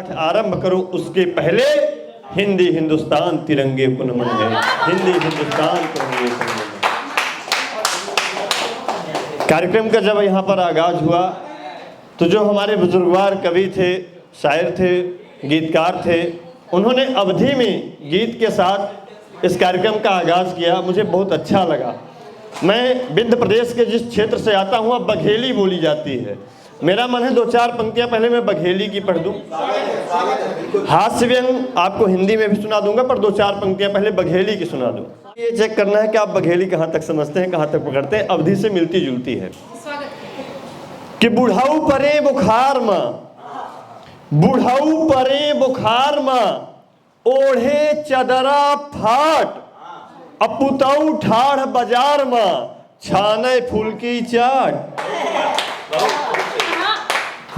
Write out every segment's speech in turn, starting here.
पाठ आरंभ करूं उसके पहले हिंदी हिंदुस्तान तिरंगे को नमन है। हिंदी हिंदुस्तान तिरंगे को नमन है। कार्यक्रम का जब यहाँ पर आगाज हुआ तो जो हमारे बुजुर्गवार कवि थे, शायर थे, गीतकार थे, उन्होंने अवधी में गीत के साथ इस कार्यक्रम का आगाज किया। मुझे बहुत अच्छा लगा। मैं विंध्य प्रदेश के जिस क्षेत्र से आता हूँ अब बघेली बोली जाती है। मेरा मन है 2-4 पंक्तियां पहले मैं बघेली की पढ़ दूं। हास्य व्यंग आपको हिंदी में भी सुना दूंगा, पर 2-4 पंक्तियां पहले बघेली की सुना दूं। ये चेक करना है कि आप बघेली कहां तक समझते हैं, कहां तक पकड़ते हैं। अवधि से मिलती जुलती है कि बुढ़ाऊ परे बुखार मां, बुढ़ाऊ परे बुखार मां, ओढ़े चदरा फाट, अपुताऊ ठाढ़ बाजार मां, छाने फूल की चाट।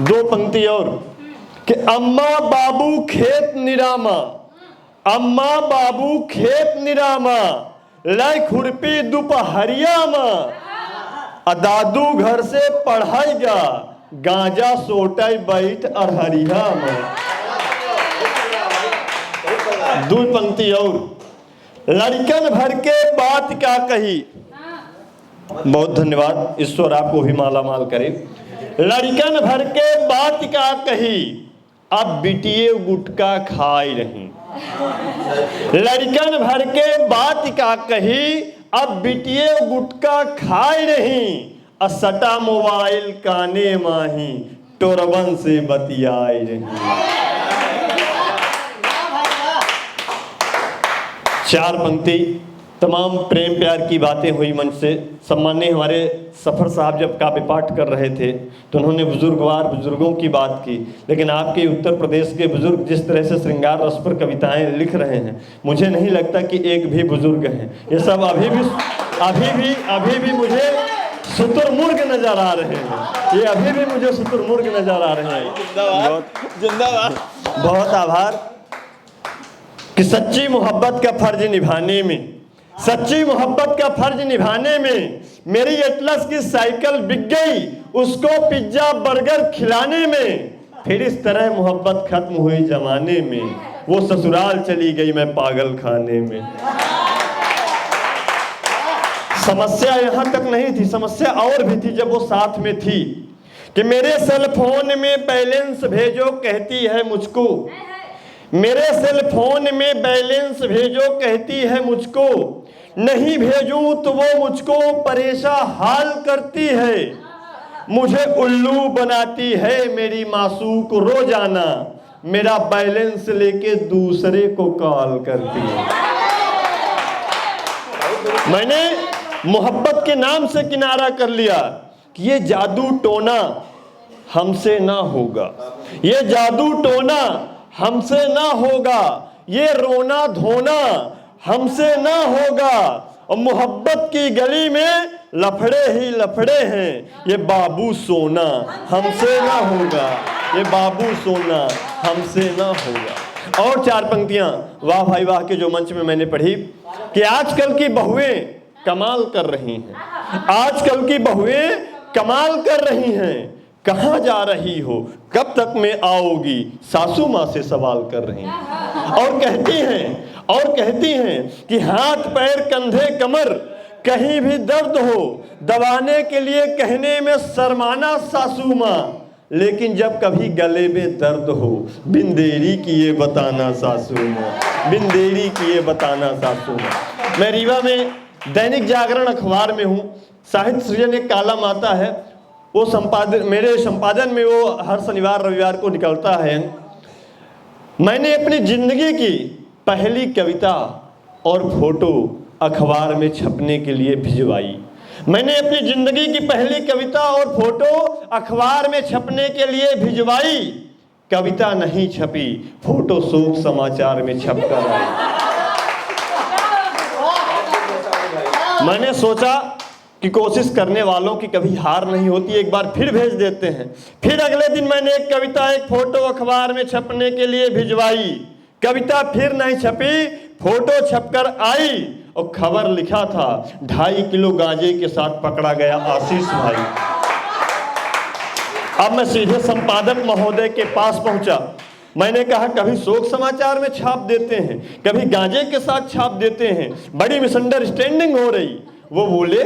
2 पंक्ति और कि अम्मा बाबू खेत निरामा, अम्मा बाबू खेत निरामा, लय खुरपी दोपहरिया मां, दादू घर से पढ़ाईगा, गांजा सोटाई बैठ अरहरिया मां। 2 पंक्ति और लड़कन भर के बात क्या कही। बहुत धन्यवाद, ईश्वर आपको भी माला माल करे। लड़कन भर के बात क्या कही, अब बिटिए गुटका खाई रही। लड़कन भर के बात क्या कही, अब बिटिए गुटका खाई रही, असटा मोबाइल काने माही, टोरबन से बतियाई रही। 4 पंक्ति तमाम प्रेम प्यार की बातें हुई मंच से। सम्माननीय हमारे सफर साहब जब काव्य पाठ कर रहे थे तो उन्होंने बुजुर्गवार बुजुर्गों की बात की, लेकिन आपके उत्तर प्रदेश के बुजुर्ग जिस तरह से श्रृंगार रस पर कविताएं लिख रहे हैं, मुझे नहीं लगता कि एक भी बुजुर्ग हैं। ये सब अभी भी मुझे शुतुरमुर्ग नजर आ रहे हैं। ये अभी भी मुझे शुतुरमुर्ग नजर आ रहे हैं। जिंदाबाद। बहुत आभार कि सच्ची मोहब्बत का फर्ज निभाने में, सच्ची मोहब्बत का फर्ज निभाने में मेरी एटलस की साइकिल बिक गई, उसको पिज्जा बर्गर खिलाने में। फिर इस तरह मोहब्बत खत्म हुई जमाने में, वो ससुराल चली गई मैं पागल खाने में। समस्या यहां तक नहीं थी, समस्या और भी थी जब वो साथ में थी कि मेरे सेल फोन में बैलेंस भेजो कहती है मुझको, मेरे सेल फोन में बैलेंस भेजो कहती है मुझको, नहीं भेजूं तो वो मुझको परेशान हाल करती है, मुझे उल्लू बनाती है मेरी मासूक रोजाना, मेरा बैलेंस लेके दूसरे को कॉल करती है। मैंने मोहब्बत के नाम से किनारा कर लिया कि ये जादू टोना हमसे ना होगा, ये जादू टोना हमसे ना होगा, ये रोना धोना हमसे ना होगा, और मोहब्बत की गली में लफड़े ही लफड़े हैं, ये बाबू सोना हमसे ना होगा, ये बाबू सोना हमसे ना होगा। और 4 पंक्तियां वाह भाई वाह के जो मंच में मैंने पढ़ी कि आजकल की बहुएं कमाल कर रही हैं, आजकल की बहुएं कमाल कर रही हैं, कहाँ जा रही हो, कब तक में आओगी, सासू माँ से सवाल कर रही हैं। और कहती हैं कि हाथ पैर कंधे कमर कहीं भी दर्द हो, दबाने के लिए कहने में शर्माना सासू माँ, लेकिन जब कभी गले में दर्द हो, बिन देरी किए बताना सासू माँ, बिन देरी किए बताना सासू माँ। मैं रीवा में दैनिक जागरण अखबार में हूँ। साहित्य सृजन एक कालम आता है, वो मेरे संपादन में वो हर शनिवार रविवार को निकलता है। मैंने अपनी जिंदगी की पहली कविता और फोटो अखबार में छपने के लिए भिजवाई। मैंने अपनी जिंदगी की पहली कविता और फोटो अखबार में छपने के लिए भिजवाई। कविता नहीं छपी, फोटो शोक समाचार में छपकर आई। मैंने सोचा कि कोशिश करने वालों की कभी हार नहीं होती, एक बार फिर भेज देते हैं। फिर अगले दिन मैंने एक कविता एक फोटो अखबार में छपने के लिए भिजवाई। कविता फिर नहीं छपी, फोटो छपकर आई और खबर लिखा था 2.5 किलो गांजे के साथ पकड़ा गया आशीष भाई। अब मैं सीधे संपादक महोदय के पास पहुंचा। मैंने कहा कभी शोक समाचार में छाप देते हैं, कभी गांजे के साथ छाप देते हैं, बड़ी मिसअंडरस्टैंडिंग हो रही। वो बोले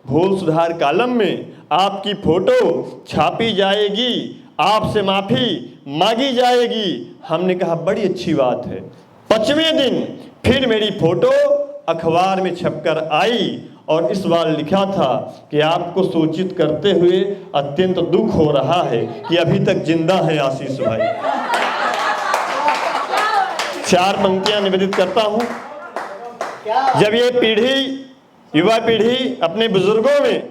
भूल सुधार कॉलम में आपकी फोटो छापी जाएगी, आपसे माफी मांगी जाएगी। हमने कहा बड़ी अच्छी बात है। 5वें दिन फिर मेरी फोटो अखबार में छपकर आई और इस बार लिखा था कि आपको सूचित करते हुए अत्यंत दुख हो रहा है कि अभी तक जिंदा है आशीष भाई। 4 पंक्तियां निवेदित करता हूं। जब ये पीढ़ी, युवा पीढ़ी अपने बुजुर्गों में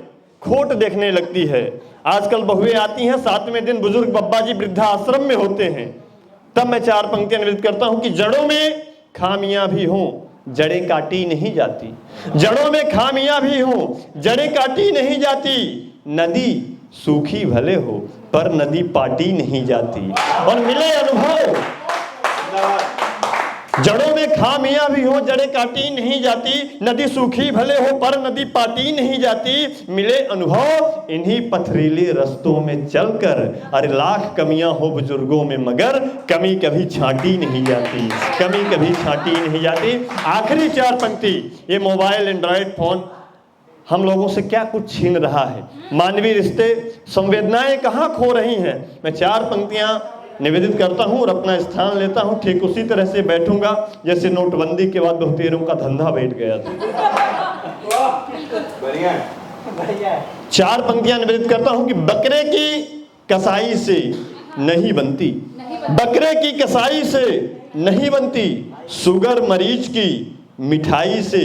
खोट देखने लगती है, आजकल बहुएं आती हैं 7वें दिन बुजुर्ग बब्बा जी वृद्धाश्रम में होते हैं, तब मैं 4 पंक्तियां निवेदित करता हूं कि जड़ों में खामियां भी हों, जड़ें काटी नहीं जाती। जड़ों में खामियां भी हों, जड़ें काटी नहीं जाती। नदी सूखी भले हो पर नदी पाटी नहीं जाती। और मिले अनुभव, जड़ों में खामियां भी हो, जड़ें काटी नहीं जाती। नदी सूखी भले हो पर नदी पाटी नहीं जाती। मिले अनुभव इन्हीं पथरीले रस्तों में चलकर। अरे लाख कमियां हो बुजुर्गों में मगर कमी कभी छांटी नहीं जाती, कमी कभी छांटी नहीं जाती। आखिरी 4 पंक्ति, ये मोबाइल एंड्रॉयड फोन हम लोगों से क्या कुछ छीन रहा है। मानवीय रिश्ते, संवेदनाएं कहाँ खो रही हैं। मैं 4 पंक्तियां निवेदित करता हूं और अपना स्थान लेता हूं। ठीक उसी तरह से बैठूंगा जैसे नोटबंदी के बाद बहुतेरों का धंधा बैठ गया था। 4 पंक्तियां निवेदित करता हूं कि बकरे की कसाई से नहीं बनती, बकरे की कसाई से नहीं बनती, शुगर मरीज की मिठाई से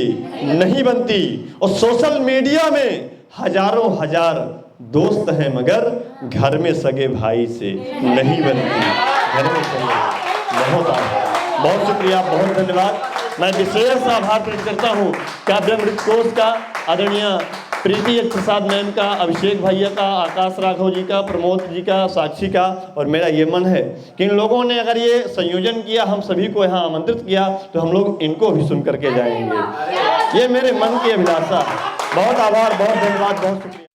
नहीं बनती। और सोशल मीडिया में हजारों हजार दोस्त हैं मगर घर में सगे भाई से नहीं बनती, घर में सगे। बहुत शुक्रिया, बहुत धन्यवाद। मैं विशेष आभार प्रकट करता हूँ काव्यामृत कोश का, आदरणीय प्रीति प्रसाद मैम का, अभिषेक भैया का, आकाश राघव जी का, प्रमोद जी का, साक्षी का। और मेरा ये मन है कि इन लोगों ने अगर ये संयोजन किया, हम सभी को यहाँ आमंत्रित किया, तो हम लोग इनको भी सुन करके जाएंगे। ये मेरे मन की अभिलाषा है। बहुत आभार, बहुत धन्यवाद, बहुत शुक्रिया।